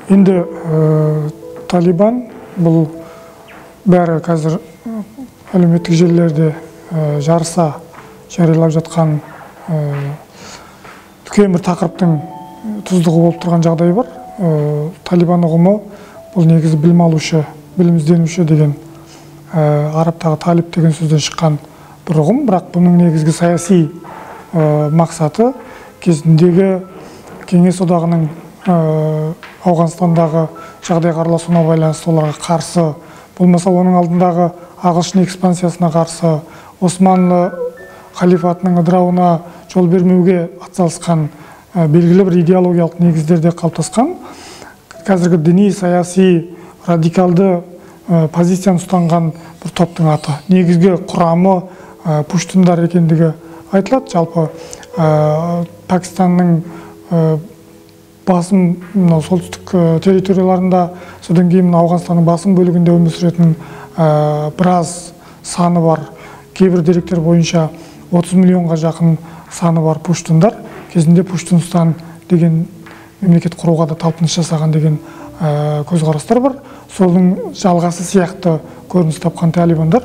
Енді Талибан бұл бәрі қазір әлеуметтік желілерде жарыса жариялап жатқан үлкен бір тақырыптың тұздығы болып тұрған жағдай бар. Талибан ұғымы бұл негізі білім алушы, білім ізденуші деген арабтағы талиб деген сөзден шыққан бір ұғым, бірақ бұның негізгі саяси мақсаты кезіндегі Кеңес одағының Ауғанстандағы жағдайға араласуына байланысты оларға қарсы, болмаса оның алдындағы ағылшын экспансиясына қарсы, Османлы халифатының ыдырауына жол бермеуге атсалысқан белгілі бір идеологиялық негіздерде қалыптасқан, қазіргі діни, саяси, радикалды позицияны ұстанған бір топтың аты. Негізгі құрамы пуштундар екендігі айтылады. Жалпы Пәкістанның басым солтүстік территорияларында, содан кейін Ауғанстанның басым бөлігінде өмір сүретін біраз саны бар. Кейбір деректер бойынша 30 миллионға жақын саны бар пуштундар. Кезінде Пуштунстан деген мемлекет құруға да талпыныс жасаған деген көзқарастар бар. Солың жалғасы сияқты көрініс тапқан талибандар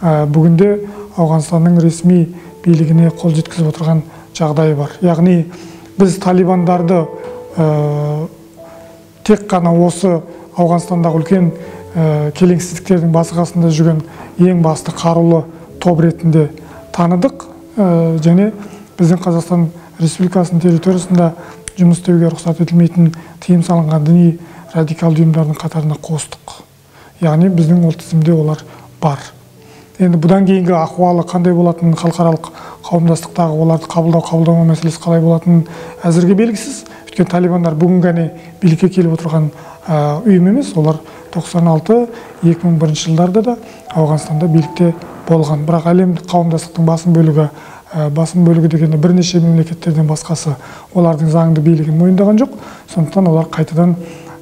бүгінде Ауғанстанның ресми билігіне қол жеткізіп отырған жағдайы бар. Яғни біз талибандарды тек қана осы Ауғанстандағы үлкен келеңсіздіктердің басы қасында жүрген ең басты қарулы топ ретінде таныдық, және біздің Қазақстан Республикасының территориясында жұмыс істеуге рұқсат етілмейтін тыйым салынған діни радикалды ұйымдардың қатарына қостық. Яғни біздің ол тізімде олар бар. Енді бұдан кейінгі ахуалы қандай болатынын, халықаралық қауымдастықтағы оларды қабылдау мәселесі қалай болатынын әзірге белгісіз. Өйткені талибандар бүгін ғана билікке келіп отырған ұйым емес, олар 96-2001 жылдарда да Ауғанстанда билікте болған. Бірақ әлемдік қауымдастықтың басым бөлігі дегенде бірнеше мемлекеттерден басқасы олардың заңды билігін мойындаған жоқ. Сондықтан олар қайтадан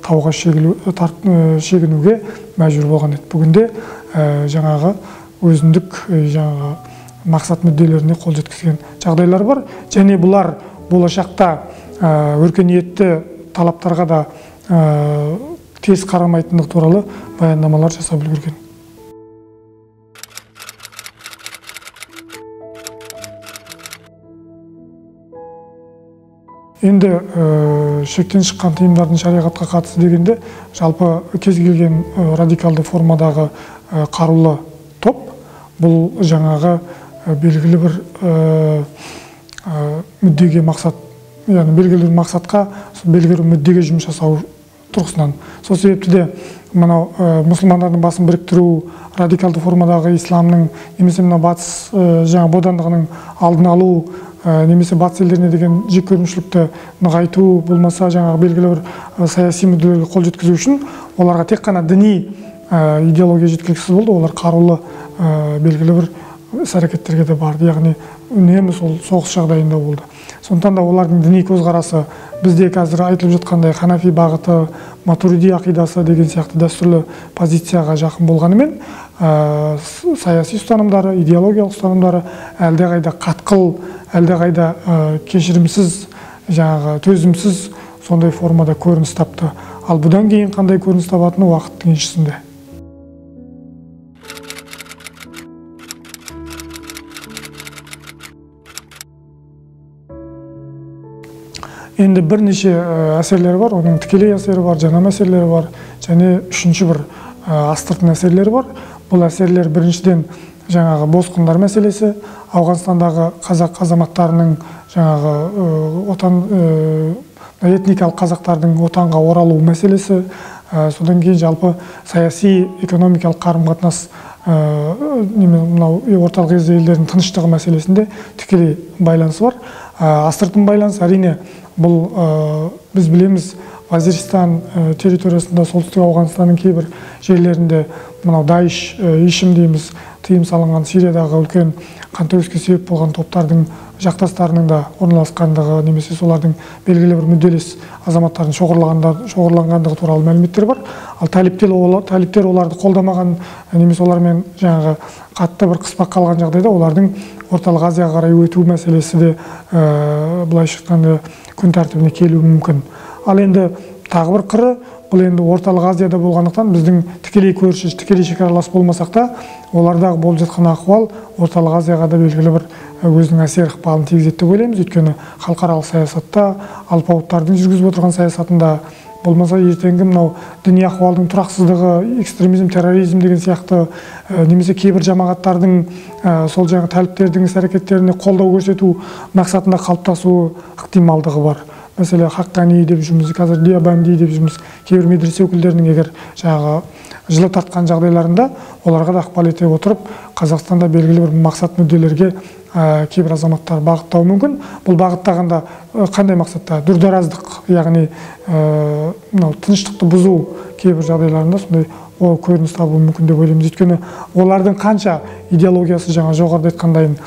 тауға шегінуге мәжбүр болған еді. Бүгінде жаңағы өзіндік мақсат мүдделеріне қол жеткізген жағдайлар бар. Және бұлар болашақта өркениетті талаптарға да тез қарамайтындық туралы баяндамалар жасап үлгерген. Енді шектен шыққан тыйымдардың шариғатқа қатысы дегенде, жалпы кез келген радикалды формадағы қарулы топ, бұл жаңағы белгілі бір мүддеге мақсат, яғни белгілі бір мақсатқа, белгілі бір мүддеге жұмыс жасау тұрғысынан. Сол себепті де мынау мұсылмандардың басын біріктіру, радикалды формадағы исламның немесе мына батыс жаңа бодандығының алдын алу, немесе батыс елдеріне деген жеккөрушілікті нығайту, болмаса жаңағы белгілі бір саяси мүдделерге қол жеткізу үшін оларға тек қана діни идеология жеткіліксіз болды, олар қарулы белгілі бір іс-әрекеттерге де барды, яғни үнемі сол соғыс жағдайында болды. Сондықтан да олардың діни көзқарасы бізде қазір айтылып жатқандай ханафи бағыты, матуриди ақидасы деген сияқты дәстүрлі позицияға жақын болғанымен, саяси ұстанымдары, идеологиялық ұстанымдары әлдеқайда қатқыл, әлдеқайда кешірімсіз, жаңағы төзімсіз сондай формада көрініс тапты. Ал бұдан кейін қандай көрініс табатыны уақыттың еншісінде. Енді бірнеше әсерлері бар, оның тікелей әсері бар, жанама әсерлері бар, және үшінші бір астыртын әсерлері бар. Бұл әсерлер біріншіден жаңағы босқындар мәселесі, Ауғанстандағы қазақ азаматтарының жаңағы этникалық қазақтардың отанға оралу мәселесі, содан кейін жалпы саяси экономикалық қарым-қатынас орталық Азия елдерінің тыныштығы мәселесінде тікелей байланысы бар. Астыртын байланыс әрине бұл біз білеміз, Вазиристан территориясында, солтүстік Ауғанстанның кейбір жерлерінде мынау Даиш, ишим дейміз, тыйым салынған Сириядағы үлкен қантөгіске себеп болған топтардың жақтастарының да орналасқандығы, немесе солардың белгілі бір мүдделес азаматтардың шоғырланғандығы туралы мәліметтер бар. Ал талиптер оларды қолдамаған, немесе олармен жаңағы қатты бір қыспақ қалған жағдайда олардың орталық Азияға қарай өту мәселесі де былайша айтқанда күн тәртібіне келуі мүмкін. Ал енді тағы бір қыры, бұл енді орталық Азияда болғандықтан біздің тікелей көрші, тікелей шекаралас болмасақ та, олардағы болып жатқан ахуал орталық Азияға да белгілі бір өзінің әсер ықпалын тигізеді деп ойлаймыз. Өйткені халықаралық саясатта, алпауыттардың жүргізіп отырған саясатында, болмаса ертеңгі мынау діни ахуалдың тұрақсыздығы, экстремизм, терроризм деген сияқты, немесе кейбір жамағаттардың сол жаңағы тәліптердің іс-әрекеттеріне қолдау көрсету мақсатында қалыптасуы ықтималдығы бар. Мәселе Хаққани деп жүрміз, қазір Диабанди деп жүрміз. Кейбір медресе өкілдерінің егер жаңағы жылы тартқан жағдайларында оларға да ықпал ете отырып, Қазақстанда белгілі бір мақсат мүдделерге кейбір азаматтар бағыттауы мүмкін. Бұл бағыттағанда қандай мақсатта? Дүрдараздық, яғни тыныштықты бұзу кейбір жағдайларында сондай көрініс табуы мүмкін деп ойлаймыз. Өйткені олардың қанша идеологиясы жаңа жоғарыда айтқандайын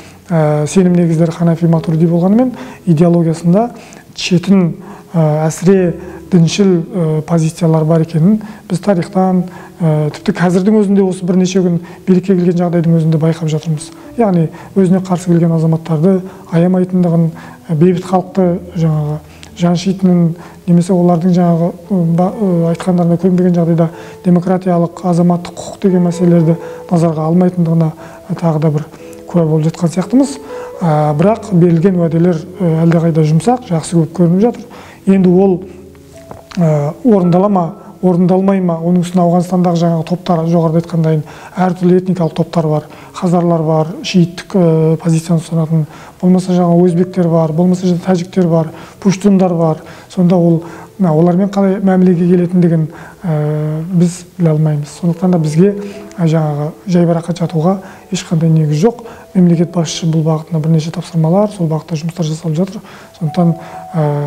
сенім негіздері Ханафи Матурidi болғанымен, идеологиясында шетін әсіре діншіл позициялар бар екенін біз тарихтан, тіпті қазірдің өзінде осы бірнеше күн билікке келген жағдайдың өзінде байқап жатырмыз. Яғни өзіне қарсы келген азаматтарды аямайтындығын, бейбіт халықты жаңағы жаншитынын, немесе олардың жаңағы айтқандарына көнбеген жағдайда демократиялық, азаматтық құқық деген мәселелерді назарға алмайтындығына тағы да бір куә болып жатқан сияқтымыз. Бірақ берілген уәделер әлдеқайда жұмсақ, жақсы көп көрініп жатыр. Енді ол орындала ма, орындалмай ма, оның үстіне Ауғанстандағы жаңағы топтар, жоғарыда айтқандайын әртүрлі этникалық топтар бар, хазарлар бар, шииттік позицияны ұстанатын, болмаса жаңағы өзбектер бар, болмаса тәжіктер бар, пуштундар бар. Сонда олармен қалай мәмілеге келетіндігін біз біле алмаймыз. Сондықтан да бізге жаңағы жайбарақат жатуға ешқандай негіз жоқ. Мемлекет басшысы бұл бағытында бірнеше тапсырмалар, сол бағытта жұмыстар жасалып жатыр. Сондықтан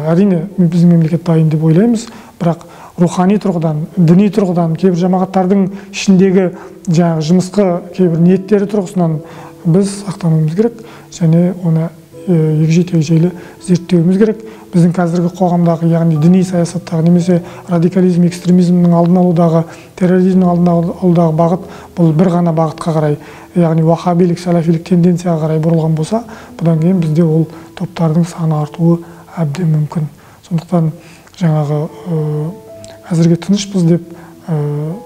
әрине біздің мемлекет дайын деп ойлаймыз, бірақ рухани тұрғыдан, діни тұрғыдан, кейбір жамағаттардың ішіндегі жаңағы жымысқы кейбір ниеттері тұрғысынан біз сақтануымыз керек, және оны егжей-тегжейлі зерттеуіміз керек. Біздің қазіргі қоғамдағы, яғни діни саясаттағы, немесе радикализм, экстремизмнің алдын алудағы, терроризмнің алдын алудағы бағыт бұл бір ғана бағытқа қарай, яғни уахабилік, салафилік тенденцияға қарай бұрылған болса, бұдан кейін бізде ол топтардың саны артуы әбден мүмкін. Сондықтан жаңағы әзірге тынышпыз деп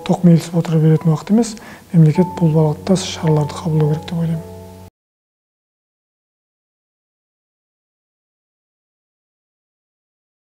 тоқмейілсіп отыра беретін уақыт емес, мемлекет бұл бағытта шараларды қабылдау керек деп ойлаймын.